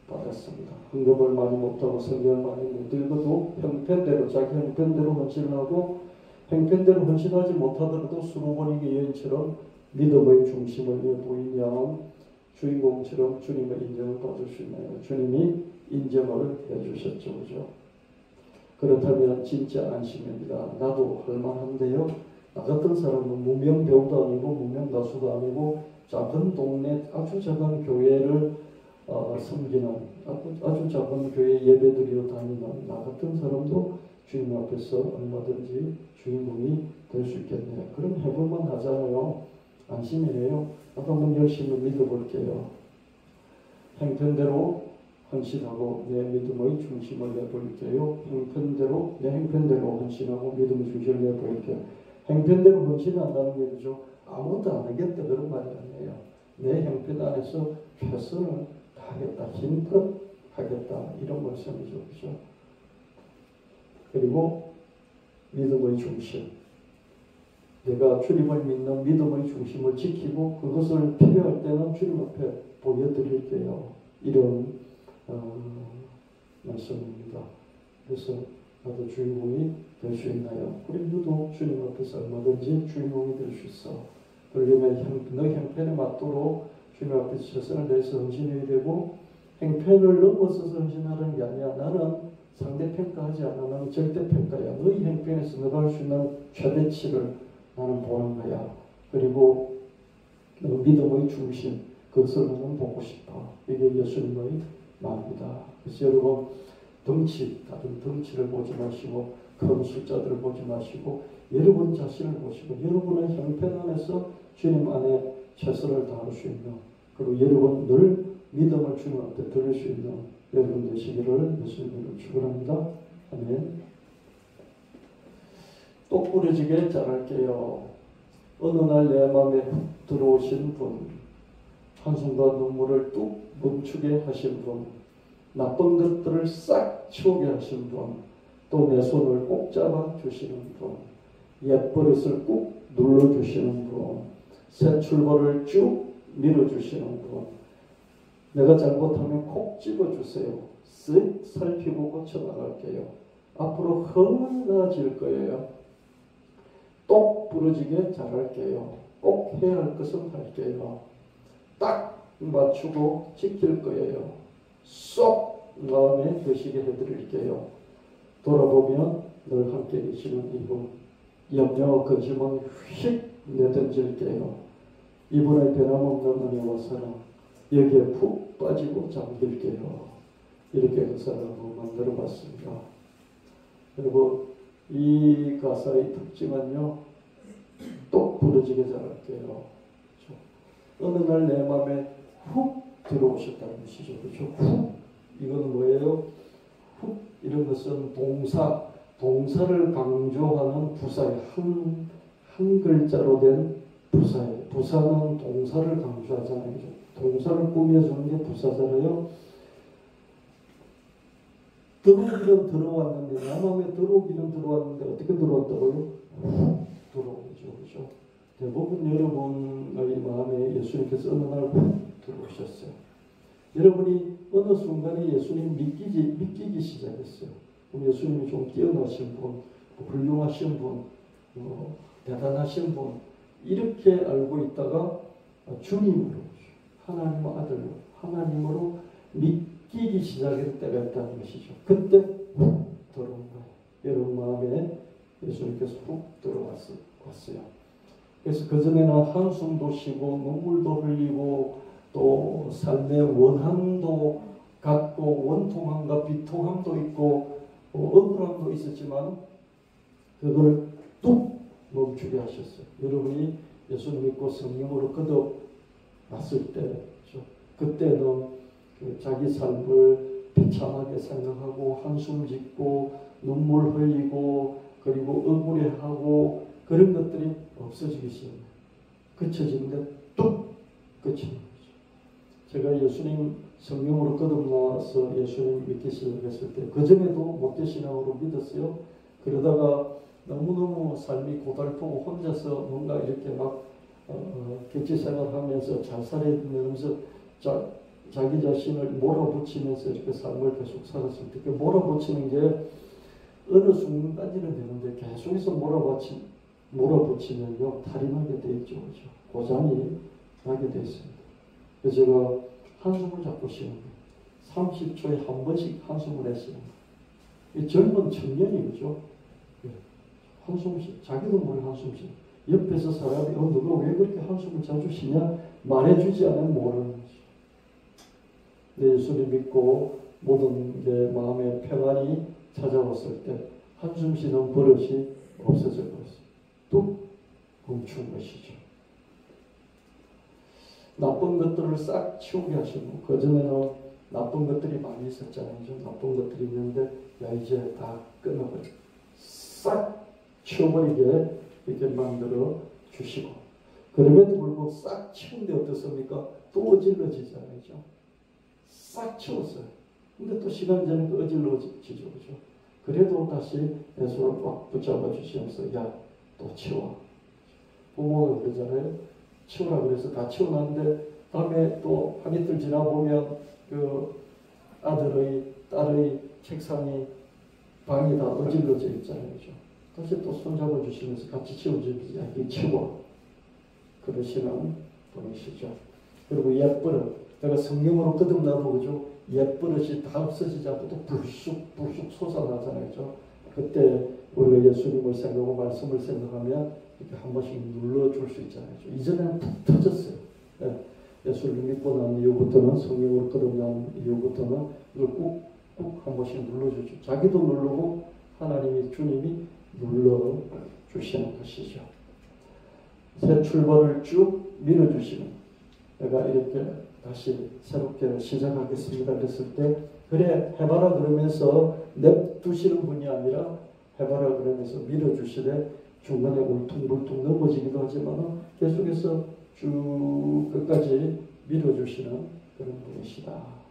받았습니다. 헌금을 많이 못하고 성경을 많이 못 읽어도 형편대로 자기 형편대로 헌신하고 형편대로 헌신하지 못하더라도 수로보니게 여인처럼 믿음의 중심을 보인 양 주인공처럼 주님의 인정을 받을 수 있나요? 주님이 인정을 해주셨죠. 그죠? 그렇다면 진짜 안심입니다. 나도 할만한데요. 나 같은 사람은 무명 배우도 아니고 무명 가수도 아니고 작은 동네 아주 작은 교회를 섬기는 아주 작은 교회 예배드리러 다니는 나 같은 사람도 주님 앞에서 얼마든지 주인공이 될 수 있겠네요. 그럼 해볼만 하잖아요. 안심이에요. 한번 열심히 믿어볼게요. 형편대로 헌신하고 내 믿음의 중심을 내볼게요. 형편대로 내 형편대로 헌신하고 믿음의 중심을 내볼게요. 형편대로 헌신한다는 게 그죠? 아무것도 안 하겠다 그런 말이 아니에요. 내 형편 안에서 최선을 다하겠다. 힘껏 하겠다. 이런 말씀이죠. 그죠? 그리고 믿음의 중심. 내가 주님을 믿는 믿음의 중심을 지키고 그것을 필요할 때는 주님 앞에 보여드릴게요. 이런 말씀입니다. 그래서 나도 주인공이 될 수 있나요? 우리 누구도 주님 앞에서 얼마든지 주인공이 될 수 있어. 그러려면 너 형편에 맞도록 주님 앞에서 최선을 다해서 헌신해야 되고 형편을 넘어서서 헌신하는 게 아니야. 나는 상대평가하지 않아. 나는 절대평가야. 너희 형편에서 너가 할 수 있는 최대치를 나는 보는 거야. 그리고 믿음의 중심, 그것을 나는 보고 싶어. 이게 예수님의 마음이다. 그래서 여러분 다른 덩치를 보지 마시고 큰 숫자들을 보지 마시고 여러분 자신을 보시고 여러분의 형편 안에서 주님 안에 최선을 다할 수 있는 그리고 여러분 늘 믿음을 주님 앞에 드릴 수 있는 여러분 되시기를 예수님으로 축원합니다. 아멘. 똑 부러지게 잘할게요. 어느 날 내 마음에 들어오신 분, 한순간 눈물을 뚝 멈추게 하신 분, 나쁜 것들을 싹 치우게 하신 분, 또 내 손을 꼭 잡아 주시는 분, 옛 버릇을 꾹 눌러주시는 분, 새 출발을 쭉 밀어주시는 분, 내가 잘못하면 콕 집어주세요. 쓱 살피고 고쳐나갈게요. 앞으로 훨씬 나아질 거예요. 똑 부러지게 잘할게요. 꼭 해야 할 것은 할게요. 딱 맞추고 지킬 거예요. 쏙 마음에 드시게 해드릴게요. 돌아보면 늘 함께 계시는 이분, 염려와 근심은 휙 내던질게요. 이분의 변함없는 은혜와 사랑, 여기에 푹 빠지고 잠길게요. 이렇게 가사를 한번 만들어 봤습니다. 그리고 이 가사의 특징은요, 똑 부러지게 잘할게요. 그렇죠? 어느 날 내 마음에 훅 들어오셨다는 것이죠. 그렇죠? 훅. 이건 뭐예요? 훅. 이런 것은 동사를 강조하는 부사의 한 글자로 된 부사예요. 부사는 동사를 강조하잖아요. 동사를 꾸며주는 게 부사잖아요. 들어오기는 들어왔는데, 내 마음에 들어오기는 들어왔는데, 어떻게 들어왔다고요? 훅 들어오죠. 그죠? 대부분 여러분의 마음에 예수님께서 어느 날 훅 들어오셨어요. 여러분이 어느 순간에 예수님 믿기기 시작했어요. 그럼 예수님이 좀 뛰어나신 분, 훌륭하신 분, 대단하신 분, 이렇게 알고 있다가 주님으로, 하나님 아들로, 하나님으로 믿기기 시작할 때가 있다는 것이죠. 그때 훅 들어온 거예요. 여러분 마음에 예수님께서 훅 들어왔어요. 그래서 그전에는 한숨도 쉬고 눈물도 흘리고 또 삶의 원함도 갖고 원통함과 비통함도 있고 억울함도 있었지만 그걸 뚝 멈추게 하셨어요. 여러분이 예수님 믿고 성령으로 거듭났을 때, 그렇죠? 그때는 자기 삶을 비참하게 생각하고 한숨 짓고 눈물 흘리고 그리고 억울해하고 그런 것들이 없어지기 시작해요. 그쳐지는데 뚝 그치는 거죠. 제가 예수님 성령으로 거듭나서 예수님 믿기 시작했을 때 그전에도 목회신앙으로 믿었어요. 그러다가 너무너무 삶이 고달프고 혼자서 뭔가 이렇게 막 객지생활하면서 잘 살아야 되면서 자기 자신을 몰아붙이면서 이렇게 삶을 계속 살았을 때 그 몰아붙이는 게 어느 순간까지는 되는데 계속해서 몰아붙이면요 탈이 나게 돼 있죠. 그렇죠? 고장이 나게 돼 있습니다. 그래서 제가 한숨을 자꾸 쉬는 거예요. 30초에 한 번씩 한숨을 내쉬는 거예요. 이 젊은 청년이 그죠? 한숨 자기도 모르게 한숨 쉬는 옆에서 사람이 너가 왜 그렇게 한숨을 자주 쉬냐 말해주지 않으면 모르는 거죠. 내 예수를 믿고 모든 내 마음의 평안이 찾아왔을 때 한숨 쉬는 버릇이 없어져 버렸어요. 뚝 멈춘 것이죠. 나쁜 것들을 싹 치우게 하시고 그전에는 나쁜 것들이 많이 있었잖아요. 나쁜 것들이 있는데 야 이제 다 끊어버려 싹 치워버리게 이렇게 만들어 주시고 그럼에도 불구하고 싹 치운데 어떻습니까? 또 어질러지잖아요. 싹 치웠어요. 근데 또 시간 지나면 또 어질러지죠. 그죠? 그래도 다시 내 손을 꽉 붙잡아 주시면서 야 또 치워. 부모가 그러잖아요. 치우라 그래서 다 치워놨는데 다음에 또 한 이틀 지나보면 그 아들의 딸의 책상이 방이 다 어질러져 있잖아요. 그죠? 다시 또 손잡아 주시면서 같이 치워주지. 야, 이 치워. 그러시는 분이시죠. 그리고 옛버릇. 내가 성령으로 거듭나도 그죠? 옛버릇이 다 없어지지 않고 또 불쑥 솟아나잖아요. 그죠? 그때 우리가 예수님을 생각하고 말씀을 생각하면 이렇게 한 번씩 눌러줄 수 있잖아요. 이전에는 푹 터졌어요. 예수를 믿고 난 이후부터는 성령으로 거듭난 이후부터는 이걸 꾹 한 번씩 눌러주죠. 자기도 누르고 하나님이 주님이 눌러주시는 것이죠. 새 출발을 쭉 밀어주시는 내가 이렇게 다시 새롭게 시작하겠습니다. 그랬을 때 그래 해봐라 그러면서 냅두시는 분이 아니라 해봐라 그러면서 밀어주시되 중간에 울퉁불퉁 넘어지기도 하지만 계속해서 쭉 끝까지 밀어주시는 그런 분이시다.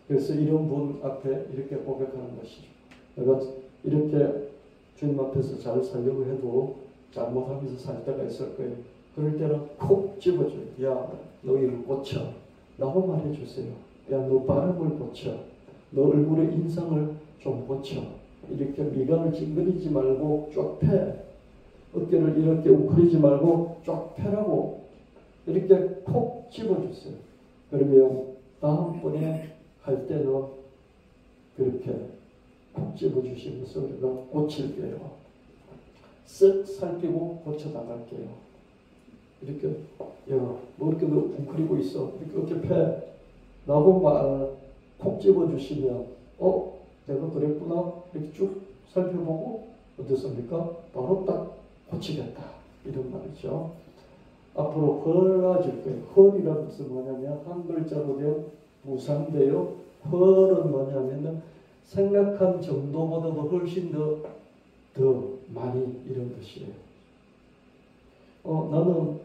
그래서 이런 분 앞에 이렇게 고백하는 것이죠. 내가 이렇게 주님 앞에서 잘 살려고 해도 잘못하면서 살 때가 있을 거예요. 그럴 때는 콕 집어줘요. 야, 너 이를 고쳐. 라고 말해주세요. 야, 너 발음을 고쳐. 너 얼굴의 인상을 좀 고쳐. 이렇게 미간을 찡그리지 말고 쫙 펴. 어깨를 이렇게 웅크리지 말고 쫙 펴라고 이렇게 콕 집어주세요. 그러면 다음번에 할 때는 그렇게 콕 집어주시면서 우리가 고칠게요. 쓱 살피고 고쳐나갈게요. 이렇게 야, 뭐 이렇게 웅크리고 있어. 이렇게 어깨 펴. 라고 콕 집어주시면 내가 그랬구나. 이렇게 쭉 살펴보고 어떻습니까? 바로 딱 고치겠다. 이런 말이죠. 앞으로 헐라질 거예요. 헐이라는 것은 뭐냐면 한 글자로 된 부사인데요. 헐은 뭐냐면 생각한 정도보다도 훨씬 더 많이 이런 뜻이에요. 나는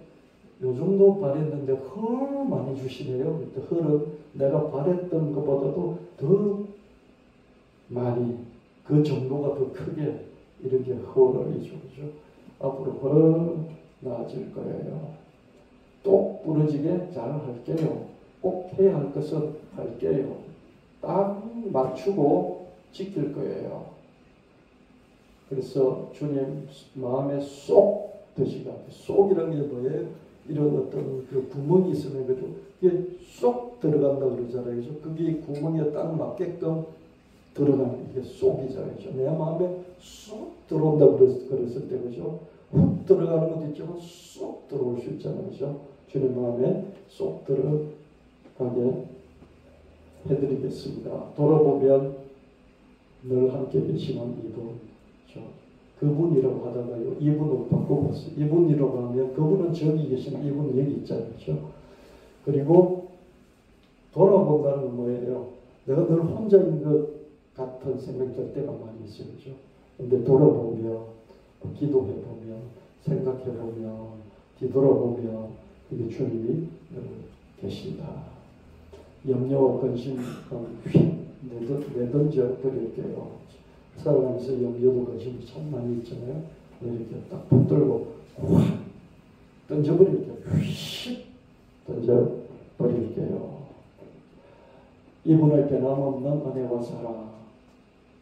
요 정도 바랬는데 헐 많이 주시네요. 헐은 내가 바랬던 것보다도 더 많이 그 정도가 더 크게 이렇게 헐이죠. 그죠? 앞으로 헐 나아질 거예요. 똑 부러지게 잘 할게요. 꼭 해야 할 것은 할게요. 딱 맞추고 지킬 거예요. 그래서 주님 마음에 쏙 드시가. 쏙이라는 게 뭐예요? 이런 어떤 그 구멍이 있으면 그게 쏙 들어간다 그러잖아요. 그게 구멍에 딱 맞게끔 들어가는 이게 쏙이잖아요. 내 마음에 쏙 들어온다 그랬을 때 그죠? 훅 들어가는 것도 있지만 쏙 들어올 수 있잖아요. 그죠? 주님 마음에 쏙 들어가게 해드리겠습니다. 돌아보면 늘 함께 계시는 이분, 그분이라고 하다가요, 이분으로 바꿔봤어요. 이분이라고 하면 그분은 저기 계시는 이분은 여기 있잖아요. 그렇죠? 그리고 돌아본다는 건 뭐예요? 내가 늘 혼자인 것 같은 생각이 들 때가 많이 있어요. 그렇죠? 근데 돌아보면, 기도해보면, 생각해보면, 뒤돌아보면 이게 주님이 늘 계신다. 염려와 근심 휙 내던져 드릴게요. 살아가면서 염려도 근심도 참 많이 있잖아요. 이렇게 딱 붙들고 확 던져버릴게요. 휙 던져버릴게요. 이분의 변함없는 은혜와 사랑,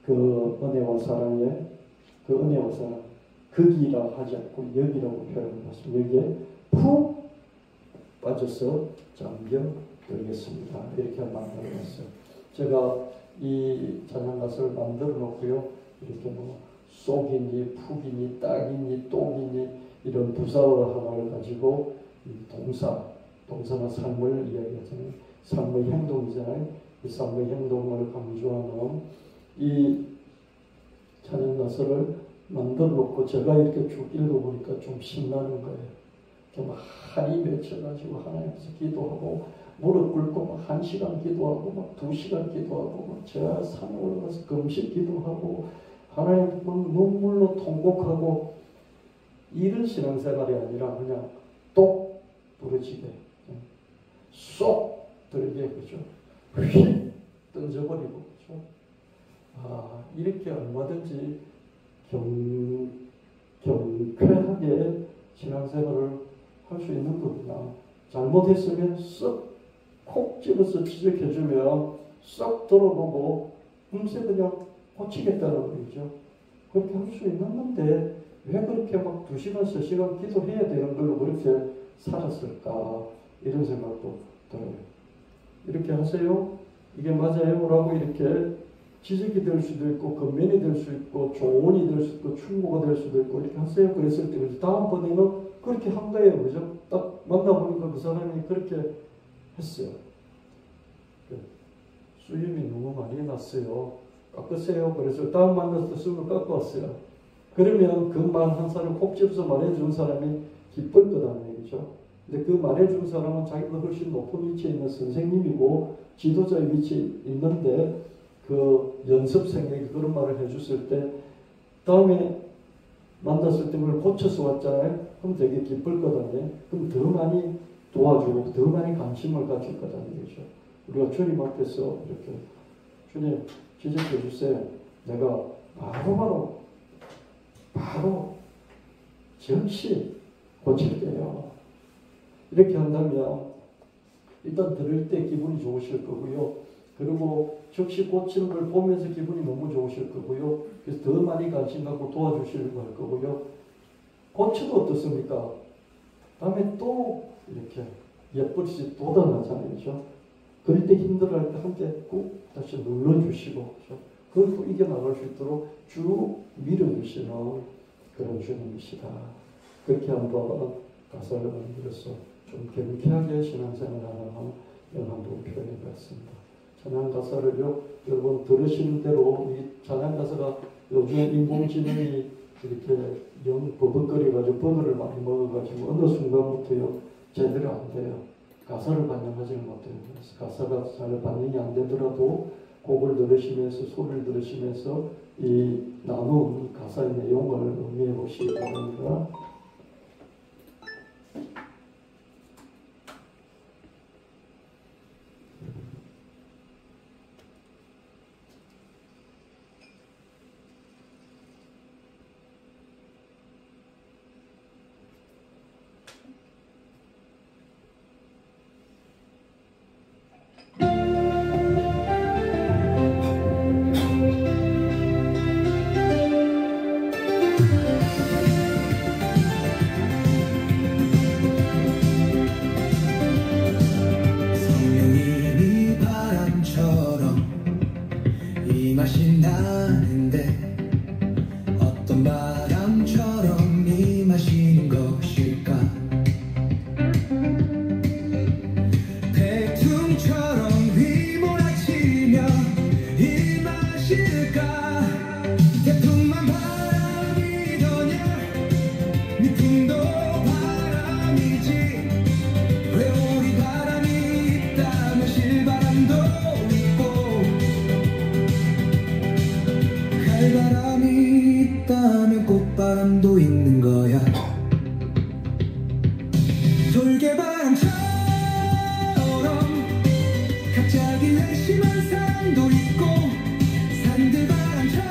그 은혜와 사랑에 그 은혜와 사랑 거기라 하지 않고 여기라고 표현했습니다. 여기에 푹 빠져서 잠겨들겠습니다. 이렇게 만들어놨어요. 제가 이 찬양가서를 만들어 놓고요. 이렇게 뭐 쏙이니 푹이니 딱이니 똑이니 이런 부사어 하나를 가지고 이 동사나 삶을 이야기하잖아요. 삶의 행동이잖아요. 이 삶의 행동을 강조하는 이 찬양가서를 만들어 놓고 제가 이렇게 쭉 읽어보니까 좀 신나는 거예요. 좀 한이 맺혀가지고 하나님께서 기도하고 무릎 꿇고 막 1시간 기도하고 막 2시간 기도하고 막 저 산에 올라가서 금식 기도하고 하나님 막 눈물로 통곡하고 이런 신앙생활이 아니라 그냥 똑 부러지게 쏙 들게 그죠? 휙 던져버리고 그죠? 이렇게 얼마든지 경쾌하게 신앙생활을 할 수 있는 거구나. 잘못했으면 쏙 집어서 지적해주면 쏙 들어보고 금세 그냥 고치겠다는 거죠. 그렇게 할 수 있는 건데 왜 그렇게 막 2시간, 3시간 기도해야 되는 걸로 그렇게 살았을까 이런 생각도 들어요. 이렇게 하세요. 이게 맞아요? 라고 이렇게 지적이 될 수도 있고 건면이 될 수 있고 조언이 될 수 있고 충고가 될 수도 있고 이렇게 하세요. 그랬을 때 다음번에는 그렇게 한 거예요. 그죠? 딱 만나보니까 그 사람이 그렇게 했어요. 수염이 너무 많이 났어요. 깎으세요. 그래서 다음 만났을 때 수염을 깎아왔어요. 그러면 그 말 한 사람 콕 집어서 말해준 사람이 기쁠 거다는 얘기죠. 근데 그 말해준 사람은 자기보다 훨씬 높은 위치에 있는 선생님이고 지도자의 위치에 있는데 그 연습생에게 그런 말을 해줬을 때 다음에 만났을 때 그걸 고쳐서 왔잖아요. 그럼 되게 기쁠 거거든요. 그럼 더 많이 도와주고 더 많이 관심을 가질 거다는 얘기죠. 우리가 주님 앞에서 이렇게 주님 지적해 주세요. 내가 바로 즉시 고칠게요. 이렇게 한다면 일단 들을 때 기분이 좋으실 거고요. 그리고 즉시 고치는 걸 보면서 기분이 너무 좋으실 거고요. 그래서 더 많이 관심 갖고 도와주시려고 할 거고요. 고쳐도 어떻습니까? 다음에 또 이렇게 예쁘지 돋아나잖아요. 그렇죠? 그럴 때 힘들어할 때 함께 꾹 다시 눌러주시고 그렇죠? 그걸 또 이겨나갈 수 있도록 쭉 밀어주시는 그런 주님이시다. 그렇게 한번 가사를 만들어서 좀 경쾌하게 신앙생활하는 영감도 표현해봤습니다. 찬양 가사를요, 여러분 들으시는 대로 이 찬양 가사가 요즘 인공지능이 이렇게 버벅거려가지고 버그를 많이 먹어가지고 어느 순간부터요 제대로 안 돼요. 가사를 반영하지 못해요. 그래서 가사가 잘 반영이 안 되더라도 곡을 들으시면서 소리를 들으시면서 이 나눈 가사의 내용을 음미해 보시기 바랍니다. 맛이 나는데 어떤 바람처럼 이 마시는 것일까? 대충처럼 휘몰아치며 이 마실까? 태풍만 바람이더냐 미풍도 바람이지 왜 우리 바람이 있다면 실바람도 바람이 있다면 꽃바람도 있는 거야. 돌개바람처럼 갑자기 회심한 산도 있고 산들바람처럼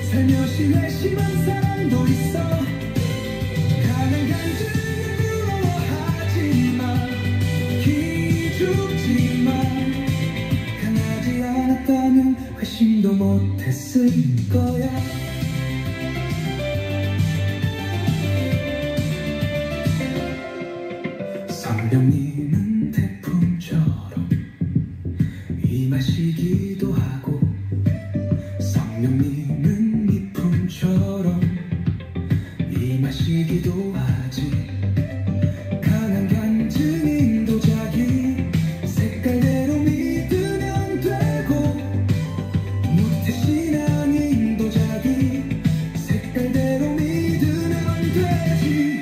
살며시 회심한 산도 있어. 가난 간증을 부러워하지마 기죽지마 강하지 않았다면 회심도 못했을 거야. 성령님은 태풍처럼 임하시기도 하고 성령님은 미풍처럼 임하시기도 하지. 강한 간증인도 자기 색깔대로 믿으면 되고 모태신앙인도 자기 색깔대로 믿으면 되지.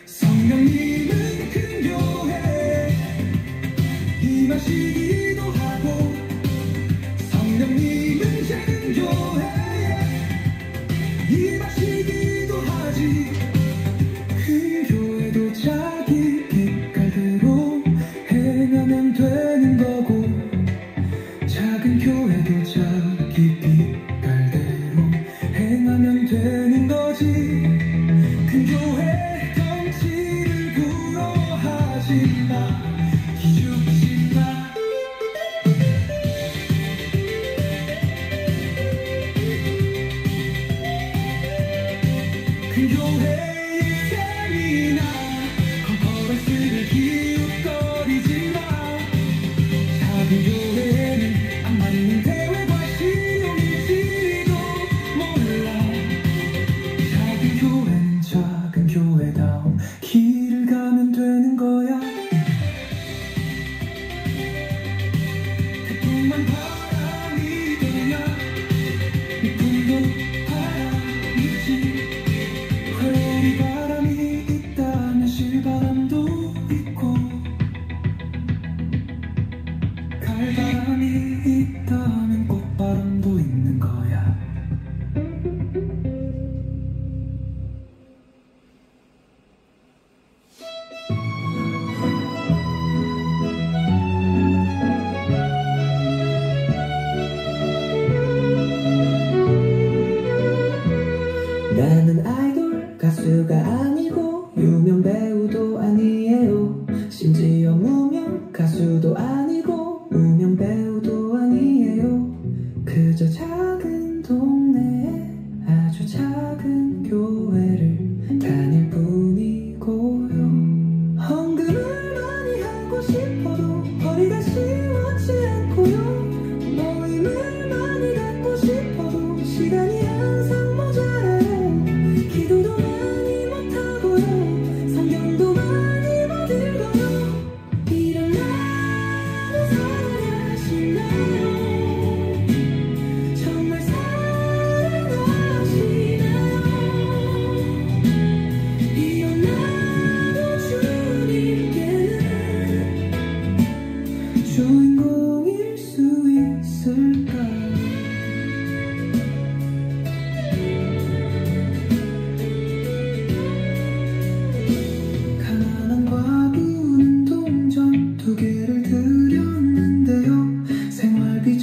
성령님은 큰 교회 임하시기도 하고 성령님은 작은 교회에 임하시기도 하지. 큰 교회도 자기 빛깔대로 행하면 되는 거고 작은 교회도 자기 빛깔대로 행하면 되는 거지. 큰 교회 덩치를 부러워하지 마 기죽지 마. 큰 교회의 세미나 컨퍼런스를 기웃거리지 마. 작은 교회는 안 맞는 대회 과시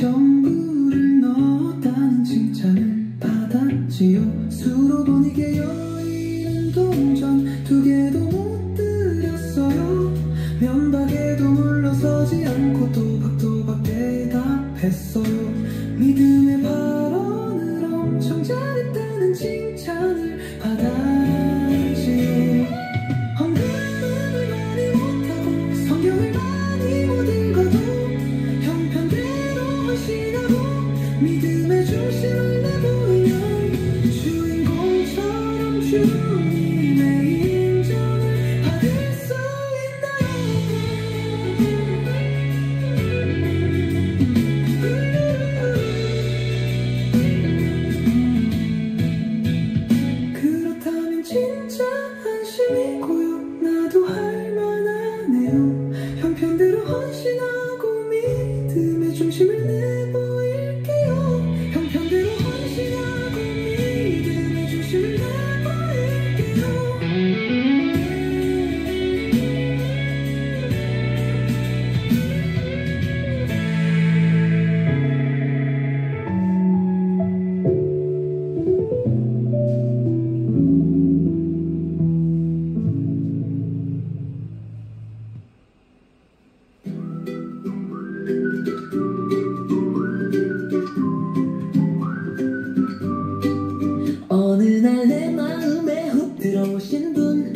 전부를 넣었다는 칭찬을 받았지요. 수로 보니게 여인은 동전 2개도 못 드렸어요. 면박에도 물러서지 않고 또박또박 대답했어요. 믿음의 발언을 엄청 잘했다는 칭찬을 받았지요. 헌금을 많이 못하고 성경을 많이 못 읽어도 형편대로 헌신하고 믿음의 중심을 내보이면 주인공처럼 주님의 인정을 받을 수 있나요? 그렇다면 진짜 안심이고요. 나도 할 만하네요. 형편대로 헌신하고 믿음의 중심을 내보일게요. 형편대로 헌신하고 믿음의 중심을 어느 날 내 마음에 훅 들어오신 분,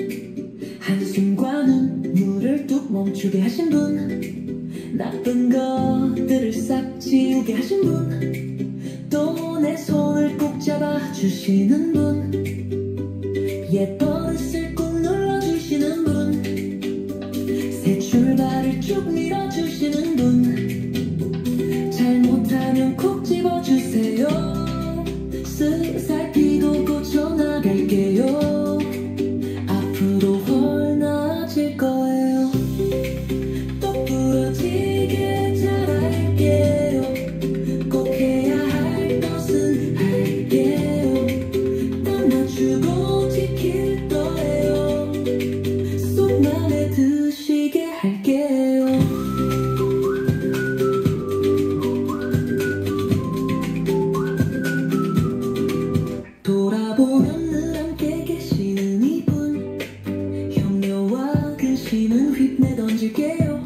한숨과 눈물을 뚝 멈추게 하신 분, 나쁜 것들을 싹 지우게 하신 분, 또 내 손을 꼭 잡아주시는 분, 옛 버릇을 꾹 눌러주시는 분, 새 출발을 쭉 밀어주시는 분, 잘못하면 콕 집어주세요. 쓰살피도 고쳐나갈게요. 앞으로 훨 나아질 거예요. 똑부러지게 잘할게요. 꼭 해야 할 것은 할게요. 딱 맞추고 지킬 거예요. 속 맘에 드시게 할게요. 돌아보면 늘 함께 계시는 이분, 격려와 근심은 휘내던질게요.